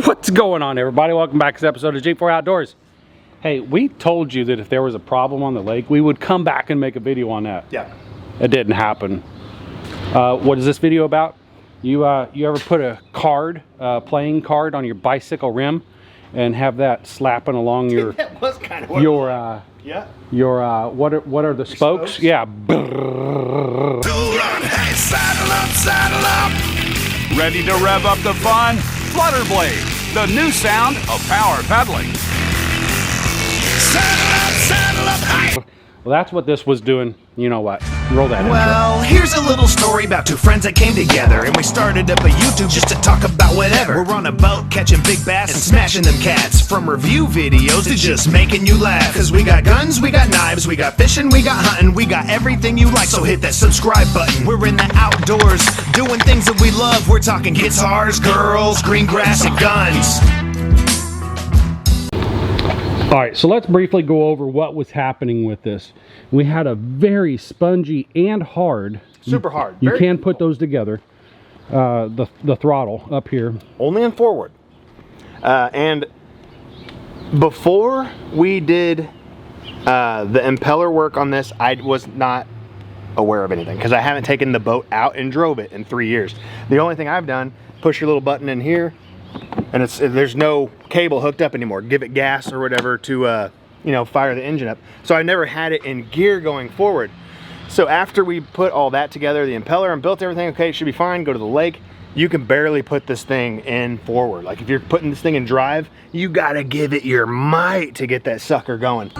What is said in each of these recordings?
What's going on, everybody? Welcome back to this episode of G4 Outdoors. Hey, we told you that if there was a problem on the lake, we would come back and make a video on that. Yeah. It didn't happen. What is this video about? You ever put a card, playing card on your bicycle rim and have that slapping along your That was kind of what what are the spokes? Yeah. Hey, saddle up. Ready to rev up the fun? Flutter Blade, the new sound of power pedaling. Saddle up, hey. Well, that's what this was doing. You know what? Roll that Well, here's a little story about two friends that came together, and we started up a YouTube just to talk about whatever. We're on a boat catching big bass and smashing them cats. From review videos to just making you laugh. Cause we got guns, we got knives, we got fishing, we got hunting, we got everything you like, so hit that subscribe button. We're in the outdoors, doing things that we love. We're talking guitars, girls, green grass, and guns. All right, so let's briefly go over what was happening with this. We had a very spongy and hard. Super hard. You can put those together. The throttle up here. Only in forward. And before we did the impeller work on this, I was not aware of anything because I haven't taken the boat out and drove it in 3 years. The only thing I've done, push your little button in here, and there's no cable hooked up anymore. Give it gas or whatever to you know, fire the engine up. So I never had it in gear going forward. So after we put all that together, the impeller, and built everything, okay, it should be fine, go to the lake, you can barely put this thing in forward. Like if you're putting this thing in drive, you gotta give it your might to get that sucker going.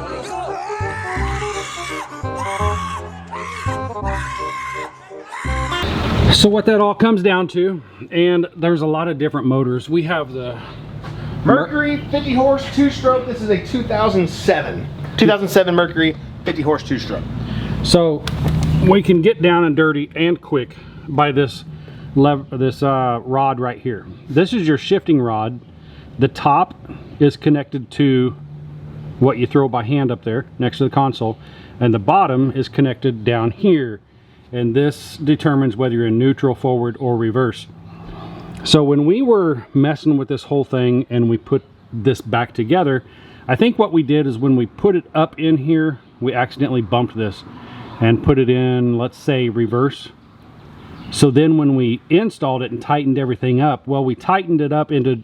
So what that all comes down to, and there's a lot of different motors. We have the Mercury 50 horse 2-stroke. This is a 2007 Mercury 50 horse 2-stroke. So we can get down and dirty and quick by this rod right here. This is your shifting rod. The top is connected to what you throw by hand up there next to the console, and the bottom is connected down here, and this determines whether you're in neutral, forward, or reverse. So when we were messing with this whole thing and we put this back together, I think what we did is when we put it up in here, we accidentally bumped this and put it in, let's say, reverse. So then when we installed it and tightened everything up, well, we tightened it up into,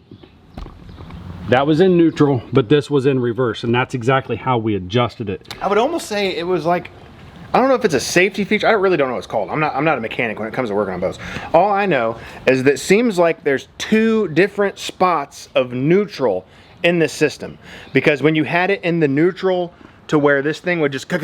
that was in neutral, but this was in reverse, and that's exactly how we adjusted it. I would almost say it was like, I don't know if it's a safety feature. I really don't know what it's called. I'm not a mechanic when it comes to working on boats. All I know is that it seems like there's two different spots of neutral in this system. Because when you had it in the neutral to where this thing would just no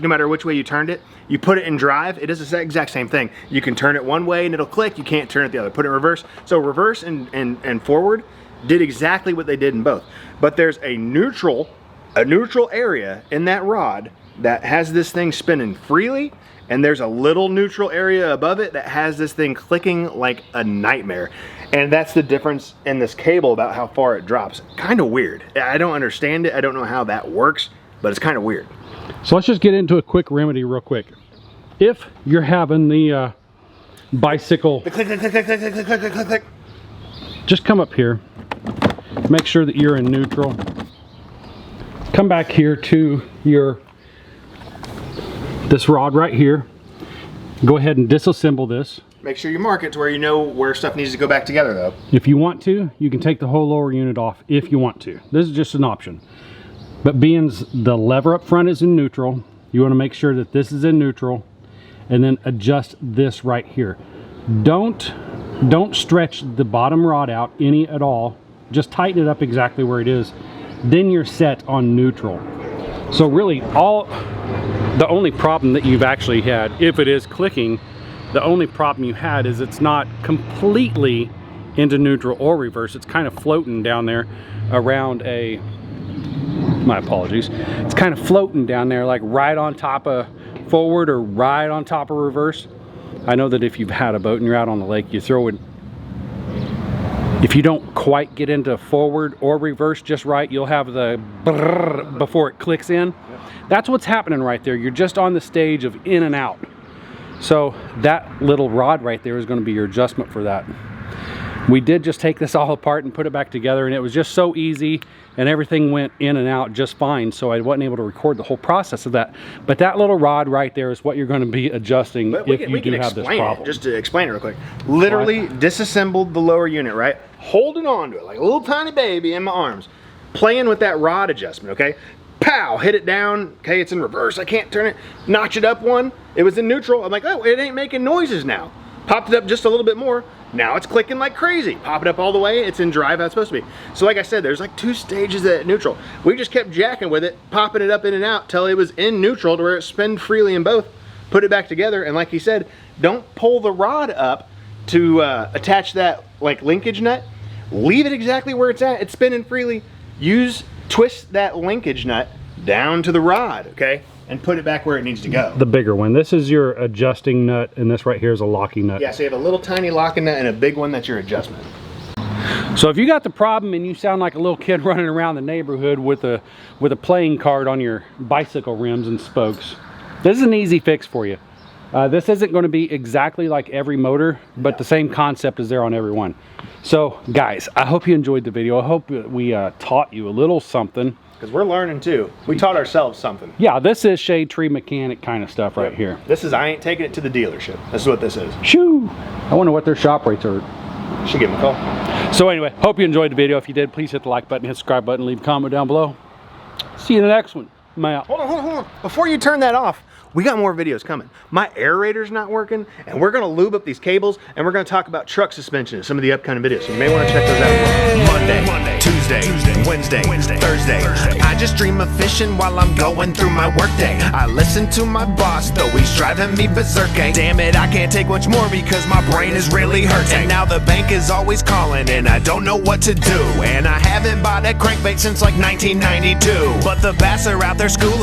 matter which way you turned it, you put it in drive, it is the exact same thing. You can turn it one way and it'll click, you can't turn it the other. Put it in reverse. So reverse and forward did exactly what they did in both. But there's a neutral area in that rod that has this thing spinning freely, and there's a little neutral area above it that has this thing clicking like a nightmare. And that's the difference in this cable about how far it drops. Kind of weird. I don't understand it. I don't know how that works, but it's kind of weird. So let's just get into a quick remedy real quick. If you're having the bicycle, The click, click, click, click, click, click, click, click, click, click. just come up here, make sure that you're in neutral, come back here to this rod right here, go ahead and disassemble this. Make sure you mark it to where you know where stuff needs to go back together though. If you want to, you can take the whole lower unit off if you want to. This is just an option. But being the lever up front is in neutral, you want to make sure that this is in neutral, and then adjust this right here. Don't stretch the bottom rod out any at all. Just tighten it up exactly where it is. Then you're set on neutral. So really the only problem that you've actually had, if it is clicking, the only problem you had is it's not completely into neutral or reverse. It's kind of floating down there around my apologies. It's kind of floating down there like right on top of forward or right on top of reverse. I know that if you've had a boat and you're out on the lake, you throw it, if you don't quite get into forward or reverse just right, you'll have the brrr before it clicks in. That's what's happening right there. You're just on the stage of in and out. So that little rod right there is going to be your adjustment for that. We did just take this all apart and put it back together, and it was just so easy, and everything went in and out just fine, so I wasn't able to record the whole process of that. But that little rod right there is what you're going to be adjusting if you do have this problem. Just to explain it real quick. Literally disassembled the lower unit, right? Holding on to it like a little tiny baby in my arms. Playing with that rod adjustment, okay? Pow, hit it down, okay, it's in reverse, I can't turn it. Notch it up one, it was in neutral. I'm like, oh, it ain't making noises now. Popped it up just a little bit more. Now it's clicking like crazy. Pop it up all the way, it's in drive how it's supposed to be. So like I said, there's like 2 stages at neutral. We just kept jacking with it, popping it up in and out till it was in neutral to where it spun freely in both. Put it back together, and like he said, don't pull the rod up to attach that like linkage nut. Leave it exactly where it's at. It's spinning freely. Twist that linkage nut down to the rod, okay? And put it back where it needs to go. The bigger one. This is your adjusting nut, and this right here is a locking nut. Yeah, so you have a little tiny locking nut and a big one that's your adjustment. So if you got the problem and you sound like a little kid running around the neighborhood with a playing card on your bicycle rims and spokes, this is an easy fix for you. This isn't going to be exactly like every motor, but the same concept is there on every one. So guys, I hope you enjoyed the video. I hope we taught you a little something. Because we're learning too. We taught ourselves something. Yeah, this is shade tree mechanic kind of stuff right here. This is, I ain't taking it to the dealership. This is what this is. Shoo! I wonder what their shop rates are. Should give them a call. So anyway, hope you enjoyed the video. If you did, please hit the like button, hit the subscribe button, leave a comment down below. See you in the next one. I'm out. Hold on. Before you turn that off, we got more videos coming. My aerator's not working, and we're gonna lube up these cables, and we're gonna talk about truck suspension in some of the upcoming videos. So you may want to check those out. Monday, Tuesday, Wednesday, Thursday. I just dream of fishing while I'm going through my workday. I listen to my boss, though he's driving me berserk. Damn it, I can't take much more because my brain is really hurting. And now the bank is always calling, and I don't know what to do. And I haven't bought a crankbait since like 1992. But the bass are out there schooling.